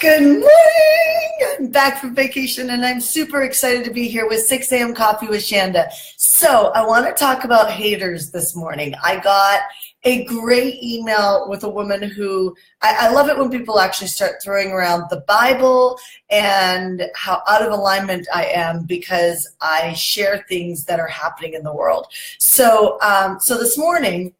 Good morning! I'm back from vacation and I'm super excited to be here with 6 a.m. Coffee with Shanda. So I want to talk about haters this morning. I got a great email with a woman who, I love it when people actually start throwing around the Bible and how out of alignment I am because I share things that are happening in the world. So this morning,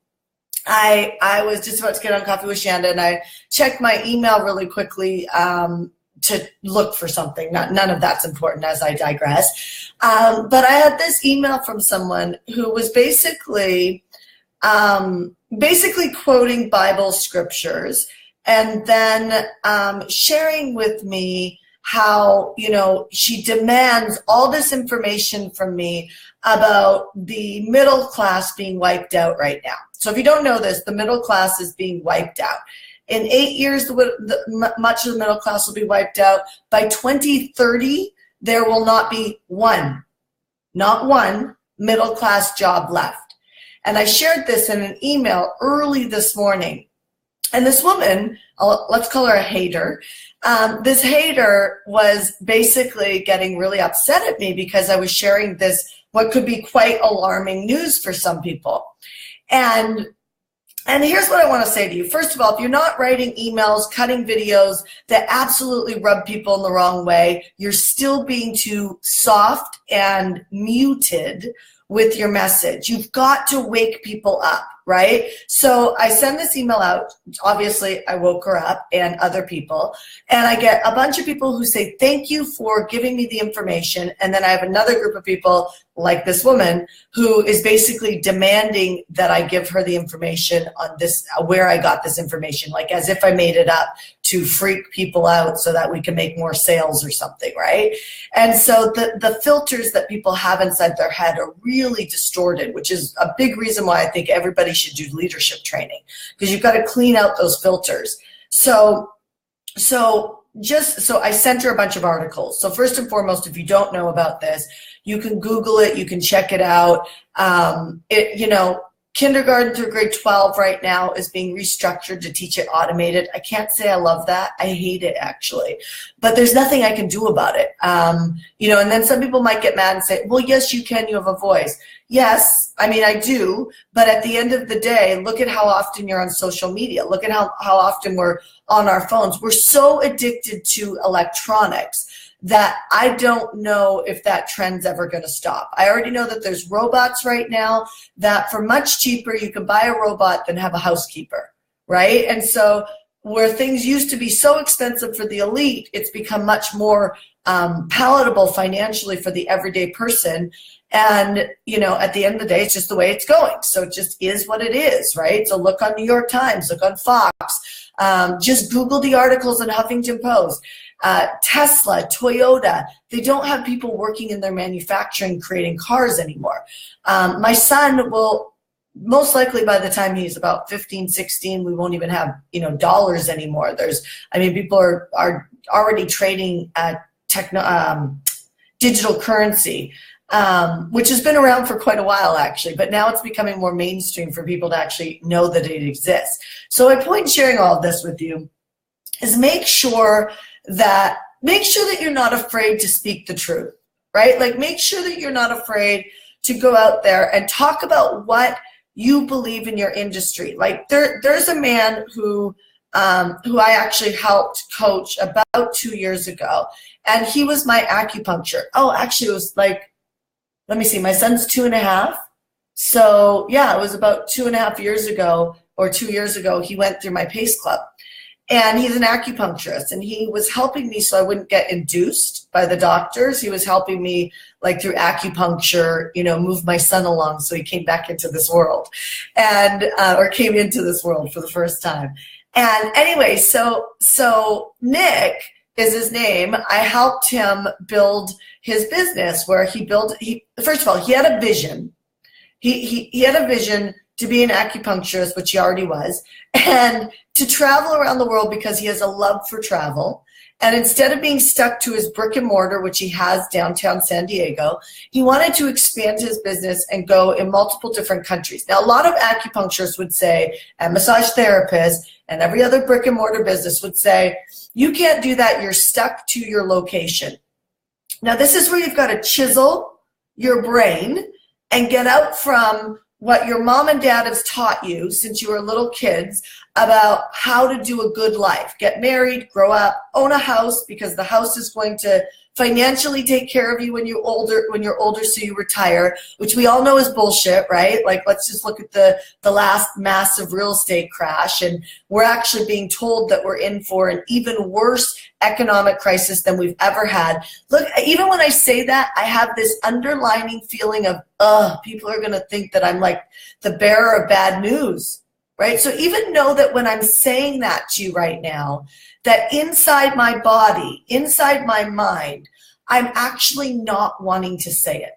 I was just about to get on Coffee with Shanda and I checked my email really quickly to look for something. None of that's important as I digress. But I had this email from someone who was basically quoting Bible scriptures and then sharing with me how, she demands all this information from me about the middle class being wiped out right now. So if you don't know this, the middle class is being wiped out. In 8 years, much of the middle class will be wiped out. By 2030, there will not be not one middle class job left. And I shared this in an email early this morning. And this woman, let's call her a hater, this hater was basically getting really upset at me because I was sharing this, what could be quite alarming news for some people. And here's what I want to say to you. First of all, if you're not writing emails, cutting videos that absolutely rub people in the wrong way, you're still being too soft and muted with your message. You've got to wake people up, right? So I send this email out. Obviously, I woke her up and other people. And I get a bunch of people who say, thank you for giving me the information. And then I have another group of people like this woman who is basically demanding that I give her the information on this, where I got this information, like as if I made it up to freak people out so that we can make more sales or something, right? And so the filters that people have inside their head are really distorted, which is a big reason why I think everybody should do leadership training, because you've got to clean out those filters. So I sent her a bunch of articles. So first and foremost, if you don't know about this, you can Google it, you can check it out. Kindergarten through grade 12 right now is being restructured to teach it automated. I can't say I love that. I hate it actually, but there's nothing I can do about it. And then some people might get mad and say, well, yes, you can, you have a voice. Yes, I mean, I do, but at the end of the day, look at how often you're on social media. Look at how often we're on our phones. We're so addicted to electronics that I don't know if that trend's ever going to stop. I already know that there's robots right now that for much cheaper, you can buy a robot than have a housekeeper, right? And so where things used to be so expensive for the elite, it's become much more palatable financially for the everyday person. And, at the end of the day, it's just the way it's going. So it just is what it is, right? So look on New York Times, look on Fox, just Google the articles in Huffington Post. Tesla, Toyota, they don't have people working in their manufacturing creating cars anymore. My son will most likely by the time he's about 15, 16, we won't even have, dollars anymore. People are already trading at digital currency, which has been around for quite a while actually, but now it's becoming more mainstream for people to actually know that it exists. So my point in sharing all of this with you is make sure that you're not afraid to speak the truth, right? Like make sure that you're not afraid to go out there and talk about what you believe in your industry. Like there's a man who I actually helped coach about 2 years ago, and he was my acupuncture. Oh, actually it was like, let me see, my son's 2.5. So yeah, it was about 2.5 years ago or 2 years ago, he went through my PACE club. And he's an acupuncturist, and he was helping me so I wouldn't get induced by the doctors. He was helping me like through acupuncture, move my son along so he came back into this world or came into this world for the first time. And anyway, so Nick is his name. I helped him build his business where first of all, he had a vision. He had a vision to be an acupuncturist, which he already was, and to to travel around the world because he has a love for travel. And instead of being stuck to his brick and mortar, which he has downtown San Diego, he wanted to expand his business and go in multiple different countries. Now, a lot of acupuncturists would say, and massage therapists, and every other brick and mortar business would say, you can't do that. You're stuck to your location. Now, this is where you've got to chisel your brain and get out from what your mom and dad has taught you since you were little kids about how to do a good life. Get married, grow up, own a house, because the house is going to financially take care of you when you're older, so you retire, which we all know is bullshit, right? Like, let's just look at the last massive real estate crash, and we're actually being told that we're in for an even worse economic crisis than we've ever had. Look, even when I say that, I have this underlining feeling of, people are gonna think that I'm like the bearer of bad news, right? So even know that when I'm saying that to you right now, that inside my body, inside my mind, I'm actually not wanting to say it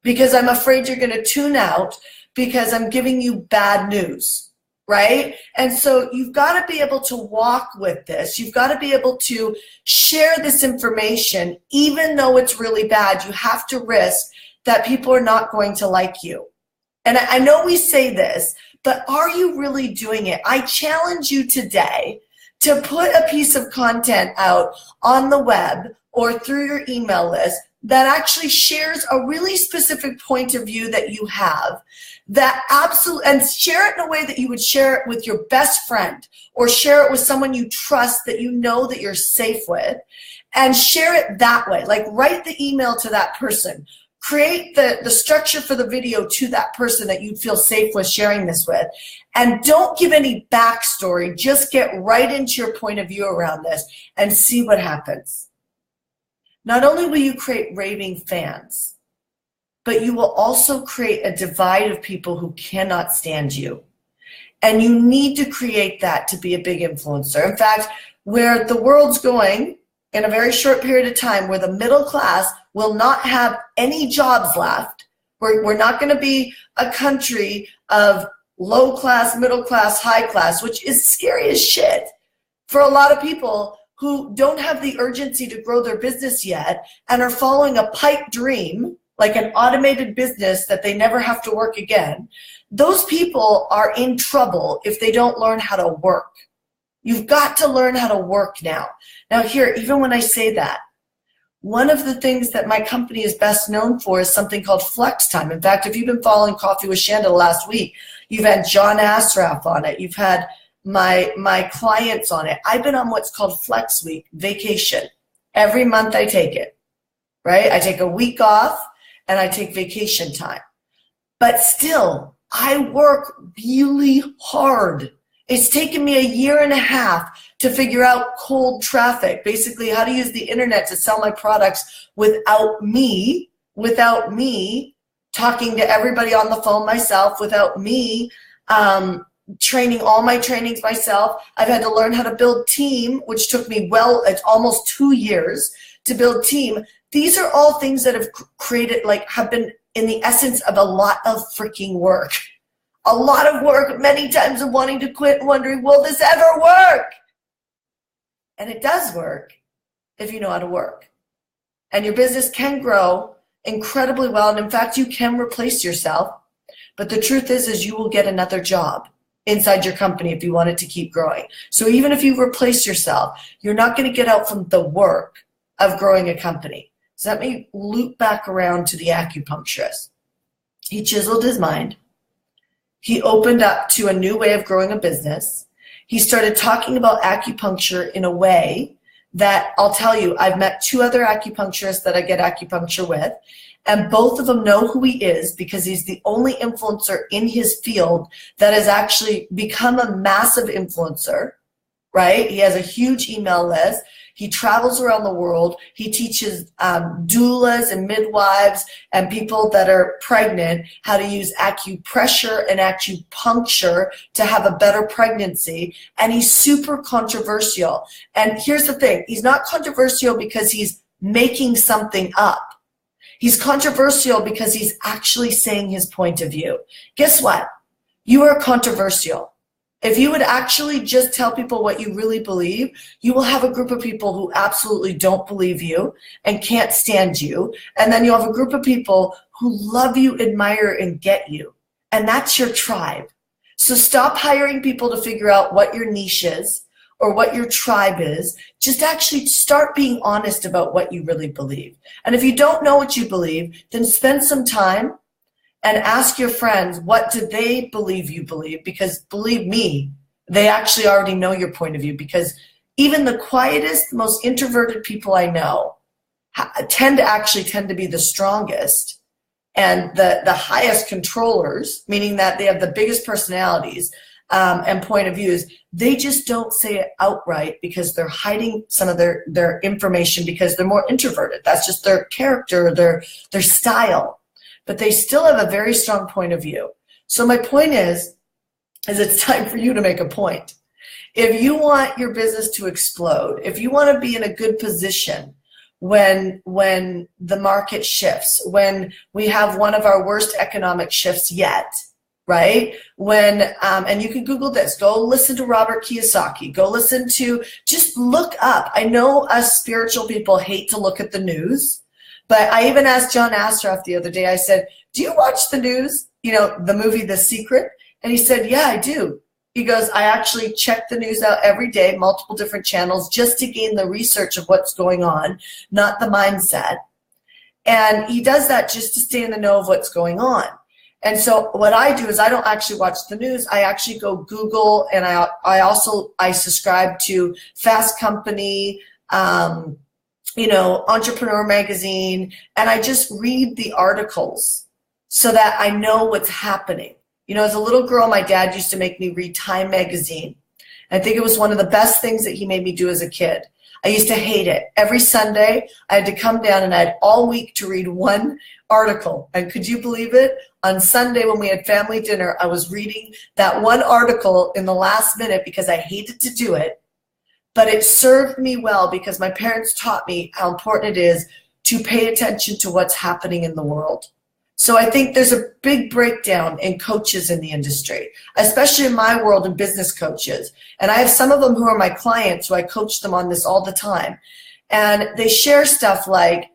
because I'm afraid you're going to tune out because I'm giving you bad news, right? And so you've got to be able to walk with this. You've got to be able to share this information, even though it's really bad. You have to risk that people are not going to like you. And I know we say this, but are you really doing it? I challenge you today to put a piece of content out on the web or through your email list that actually shares a really specific point of view that you have, that absolutely, and share it in a way that you would share it with your best friend or share it with someone you trust that you know that you're safe with, and share it that way. Like, write the email to that person. Create the structure for the video to that person that you feel safe with sharing this with. And don't give any backstory. Just get right into your point of view around this and see what happens. Not only will you create raving fans, but you will also create a divide of people who cannot stand you. And you need to create that to be a big influencer. In fact, where the world's going in a very short period of time, where the middle class will not have any jobs left, we're not going to be a country of low class, middle class, high class, which is scary as shit for a lot of people who don't have the urgency to grow their business yet and are following a pipe dream, like an automated business that they never have to work again. Those people are in trouble if they don't learn how to work. You've got to learn how to work now. Now here, even when I say that, one of the things that my company is best known for is something called flex time. In fact, if you've been following Coffee with Shanda last week, you've had John Asraf on it. You've had my clients on it. I've been on what's called Flex Week, vacation. Every month I take it, right? I take a week off and I take vacation time. But still, I work really hard. It's taken me a year and a half to figure out cold traffic, basically how to use the internet to sell my products without me talking to everybody on the phone myself, without me training all my trainings myself. I've had to learn how to build team, which took me it's almost 2 years to build team. These are all things that have created, have been in the essence of a lot of freaking work. A lot of work, many times of wanting to quit and wondering, will this ever work? And it does work if you know how to work. And your business can grow incredibly well. And in fact, you can replace yourself. But the truth is you will get another job inside your company if you want it to keep growing. So even if you replace yourself, you're not going to get out from the work of growing a company. So let me loop back around to the acupuncturist. He chiseled his mind. He opened up to a new way of growing a business. He started talking about acupuncture in a way that, I'll tell you, I've met 2 other acupuncturists that I get acupuncture with, and both of them know who he is because he's the only influencer in his field that has actually become a massive influencer, right? He has a huge email list. He travels around the world. He teaches doulas and midwives and people that are pregnant how to use acupressure and acupuncture to have a better pregnancy. And he's super controversial. And here's the thing. He's not controversial because he's making something up. He's controversial because he's actually saying his point of view. Guess what? You are controversial. If you would actually just tell people what you really believe, you will have a group of people who absolutely don't believe you and can't stand you. And then you'll have a group of people who love you, admire, and get you. And that's your tribe. So stop hiring people to figure out what your niche is or what your tribe is. Just actually start being honest about what you really believe. And if you don't know what you believe, then spend some time and ask your friends, what do they believe you believe? Because believe me, they actually already know your point of view, because even the quietest, most introverted people I know tend to be the strongest and the highest controllers, meaning that they have the biggest personalities and point of views. They just don't say it outright because they're hiding some of their information because they're more introverted. That's just their character, their style. But they still have a very strong point of view. So my point is it's time for you to make a point. If you want your business to explode, if you want to be in a good position when the market shifts, when we have one of our worst economic shifts yet, right? And you can Google this, go listen to Robert Kiyosaki, just look up. I know us spiritual people hate to look at the news, but I even asked John Astroff the other day, I said, do you watch the news? You know, the movie The Secret? And he said, yeah, I do. He goes, I actually check the news out every day, multiple different channels, just to gain the research of what's going on, not the mindset. And he does that just to stay in the know of what's going on. And so what I do is I don't actually watch the news. I actually go Google, and I subscribe to Fast Company, Entrepreneur Magazine, and I just read the articles so that I know what's happening. You know, as a little girl, my dad used to make me read Time Magazine. I think it was one of the best things that he made me do as a kid. I used to hate it. Every Sunday, I had to come down and I had all week to read one article. And could you believe it? On Sunday when we had family dinner, I was reading that one article in the last minute because I hated to do it. But it served me well because my parents taught me how important it is to pay attention to what's happening in the world. So I think there's a big breakdown in coaches in the industry, especially in my world in business coaches. And I have some of them who are my clients who I coach them on this all the time. And they share stuff like,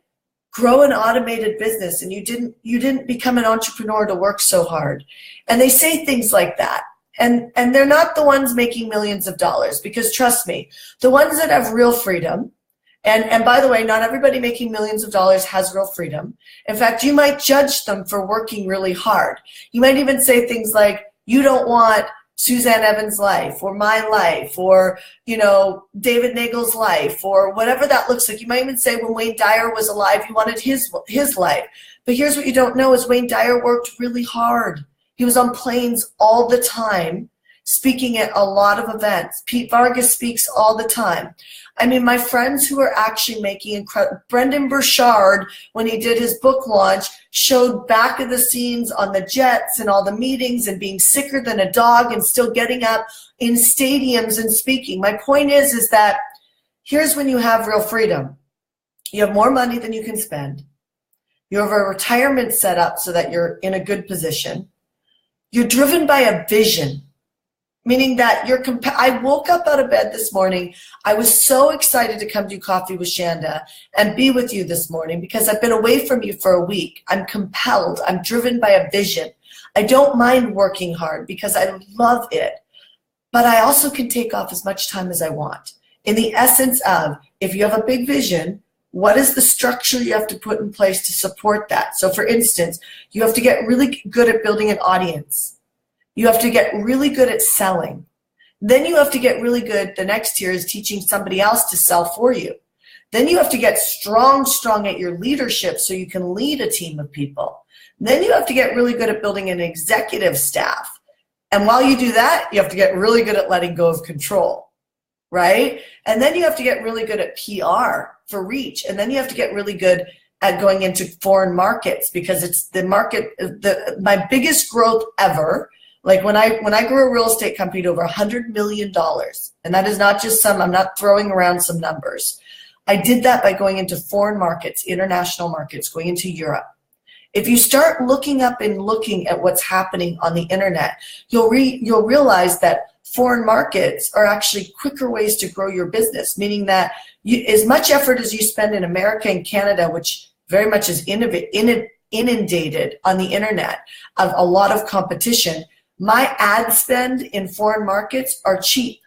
grow an automated business and you didn't become an entrepreneur to work so hard. And they say things like that. And they're not the ones making millions of dollars, because trust me, the ones that have real freedom, and by the way, not everybody making millions of dollars has real freedom. In fact, you might judge them for working really hard. You might even say things like, you don't want Suzanne Evans' life or my life or, David Nagel's life or whatever that looks like. You might even say when Wayne Dyer was alive, you wanted his life. But here's what you don't know is Wayne Dyer worked really hard. He was on planes all the time, speaking at a lot of events. Pete Vargas speaks all the time. I mean, my friends who are actually making incredible, Brendan Burchard, when he did his book launch, showed back of the scenes on the jets and all the meetings and being sicker than a dog and still getting up in stadiums and speaking. My point is that here's when you have real freedom. You have more money than you can spend. You have a retirement set up so that you're in a good position. You're driven by a vision, meaning that I woke up out of bed this morning. I was so excited to come do coffee with Shanda and be with you this morning because I've been away from you for a week. I'm compelled. I'm driven by a vision. I don't mind working hard because I love it, but I also can take off as much time as I want. In the essence of, if you have a big vision, what is the structure you have to put in place to support that? So for instance, you have to get really good at building an audience. You have to get really good at selling. Then you have to get really good. The next tier is teaching somebody else to sell for you. Then you have to get strong at your leadership so you can lead a team of people. Then you have to get really good at building an executive staff. And while you do that, you have to get really good at letting go of control, right? And then you have to get really good at PR for reach. And then you have to get really good at going into foreign markets because it's the market, my biggest growth ever. Like when I grew a real estate company to over $100 million, and that is not just I'm not throwing around some numbers. I did that by going into foreign markets, international markets, going into Europe. If you start looking up and looking at what's happening on the internet, you'll realize that foreign markets are actually quicker ways to grow your business, meaning that as much effort as you spend in America and Canada, which very much is inundated on the internet of a lot of competition, my ad spend in foreign markets are cheap,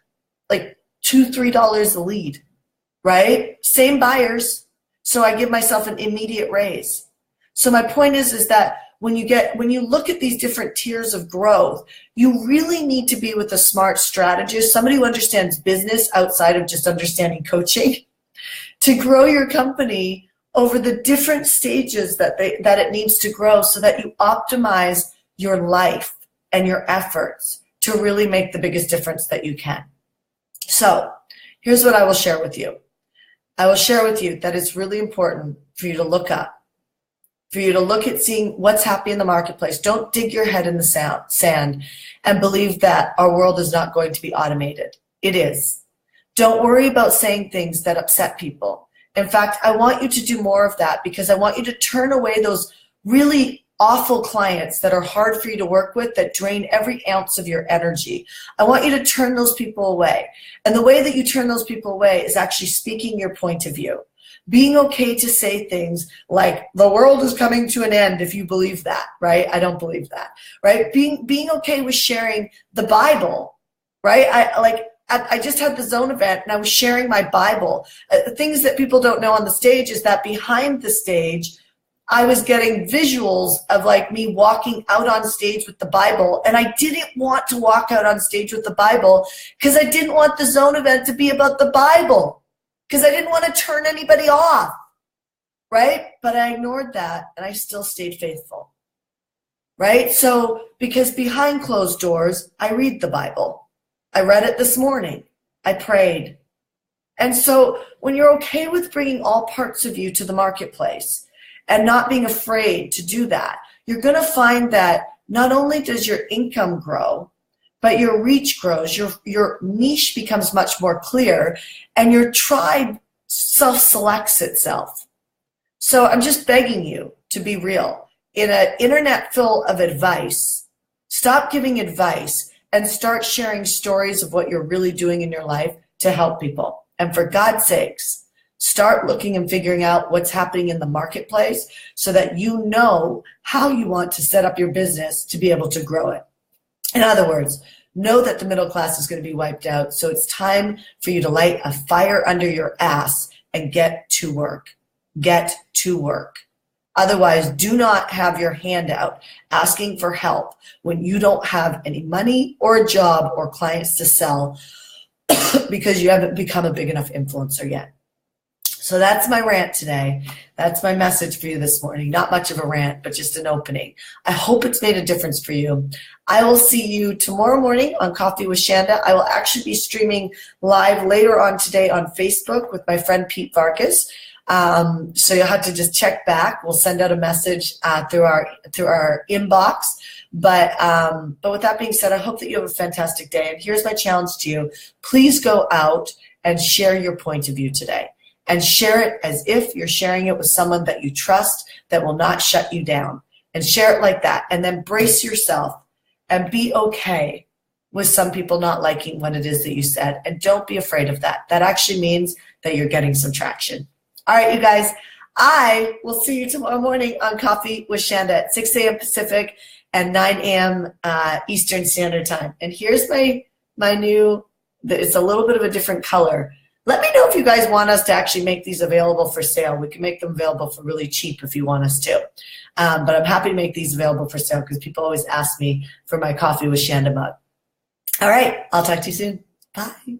like $2-3 a lead, right? Same buyers, so I give myself an immediate raise. So my point is that when you look at these different tiers of growth, you really need to be with a smart strategist, somebody who understands business outside of just understanding coaching, to grow your company over the different stages that it needs to grow, so that you optimize your life and your efforts to really make the biggest difference that you can. So here's what I will share with you. I will share with you that it's really important for you to look up, for you to look at seeing what's happening in the marketplace. Don't dig your head in the sand and believe that our world is not going to be automated. It is. Don't worry about saying things that upset people. In fact, I want you to do more of that, because I want you to turn away those really awful clients that are hard for you to work with, that drain every ounce of your energy. I want you to turn those people away. And the way that you turn those people away is actually speaking your point of view. Being okay to say things like, the world is coming to an end, if you believe that, right? I don't believe that, right? Being okay with sharing the Bible, right? I just had the Zone event and I was sharing my Bible. Things that people don't know on the stage is that behind the stage, I was getting visuals of like me walking out on stage with the Bible, and I didn't want to walk out on stage with the Bible because I didn't want the Zone event to be about the Bible, because I didn't want to turn anybody off, right? But I ignored that and I still stayed faithful, right? So because behind closed doors, I read the Bible. I read it this morning. I prayed. And so when you're okay with bringing all parts of you to the marketplace and not being afraid to do that, you're going to find that not only does your income grow, but your reach grows, your niche becomes much more clear, and your tribe self-selects itself. So I'm just begging you to be real. In an internet full of advice, stop giving advice and start sharing stories of what you're really doing in your life to help people. And for God's sakes, start looking and figuring out what's happening in the marketplace so that you know how you want to set up your business to be able to grow it. In other words, know that the middle class is going to be wiped out. So it's time for you to light a fire under your ass and get to work. Get to work. Otherwise, do not have your hand out asking for help when you don't have any money or a job or clients to sell because you haven't become a big enough influencer yet. So that's my rant today. That's my message for you this morning. Not much of a rant, but just an opening. I hope it's made a difference for you. I will see you tomorrow morning on Coffee with Shanda. I will actually be streaming live later on today on Facebook with my friend Pete Vargas. So you'll have to just check back. We'll send out a message through our inbox. But with that being said, I hope that you have a fantastic day. And here's my challenge to you. Please go out and share your point of view today. And share it as if you're sharing it with someone that you trust, that will not shut you down. And share it like that. And then brace yourself and be okay with some people not liking what it is that you said. And don't be afraid of that. That actually means that you're getting some traction. All right, you guys, I will see you tomorrow morning on Coffee with Shanda at 6 a.m. Pacific and 9 a.m. Eastern Standard Time. And here's my new, it's a little bit of a different color. Let me know if you guys want us to actually make these available for sale. We can make them available for really cheap if you want us to. But I'm happy to make these available for sale because people always ask me for my Coffee with Shanda mug. All right, I'll talk to you soon. Bye.